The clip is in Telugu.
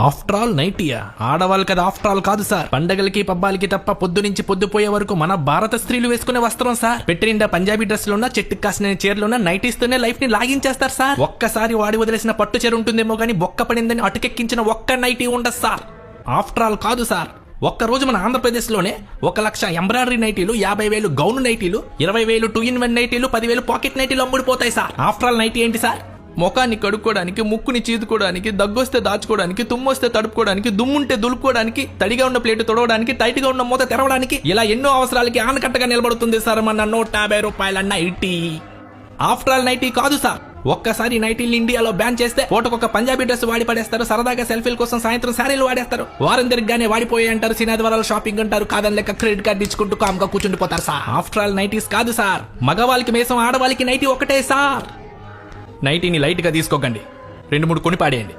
After all నైటీయా? ఆడవాళ్ళు కదా ఆఫ్టర్ ఆల్ కాదు సార్. పండగలకి పబ్బాలకి తప్ప పొద్దు నుంచి పొద్దుపోయే వరకు మన భారత స్త్రీలు వేసుకునే వస్త్రం సార్. పెట్టి నిండా పంజాబీ డ్రెస్లున్నా, చెట్టుకు కాసిన చీరలున్నా నైటీస్తోనే లైఫ్ ని లాగించేస్తారు సార్. ఒక్కసారి వాడి వదిలేసిన పట్టు చీర ఉంటుందేమో గానీ బొక్క పడిందని అటుకెక్కించిన ఒక్క నైటీ ఉండదు సార్. ఆఫ్టర్ ఆల్ కాదు సార్. ఒక్కరోజు మన ఆంధ్రప్రదేశ్ లోనే 1,00,000 ఎంబ్రాయిడరీ నైటీలు, 50,000 గౌన్ నైటీలు, 20,000 2-in-1 నైటీలు, 10,000 పాకెట్ నైటీలు అమ్ముడిపోతాయి సార్. ఆఫ్టర్ ఆల్ నైటీ ఏంటి సార్? ముఖాన్ని కడుక్కోవడానికి, ముక్కుని చీదుకోవడానికి, దగ్గొస్తే దాచుకోవడానికి, తుమ్మొస్తే తడుపుకోవడానికి, దుమ్ముంటే దులుపుకోవడానికి, తడిగా ఉన్న ప్లేట్ తొడవడానికి, టైట్ గా ఉన్న మూత తెరవడానికి, ఇలా ఎన్నో అవసరాలకి ఆనకట్టగా నిలబడుతుంది సార్ మన 150 రూపాయల నైటీ. ఆఫ్టర్ ఆల్ నైటీ కాదు సార్. ఒక్కసారి నైటీలు ఇండియాలో బ్యాన్ చేస్తే పూటకొక పంజాబీ డ్రెస్ వాడి పడేస్తారు. సరదాగా సెల్ఫీల కోసం సాయంత్రం శారీలు వాడేస్తారు. వారం తిరిగానే వాడిపోయి అంటారు. సినాద్వారాలు షాపింగ్ అంటారు. కాదని లెక్క క్రెడిట్ కార్డు ఇచ్చుకుంటూ కామ్గా కూర్చుండిపోతారు సార్. ఆఫ్టర్ ఆల్ నైటీస్ కాదు సార్. మగవాళ్ళకి మేసం, ఆడవాళ్ళకి నైటీ ఒకటే సార్. నైటీని లైట్ గా తీసుకోకండి. 2-3 కొని పాడేయండి.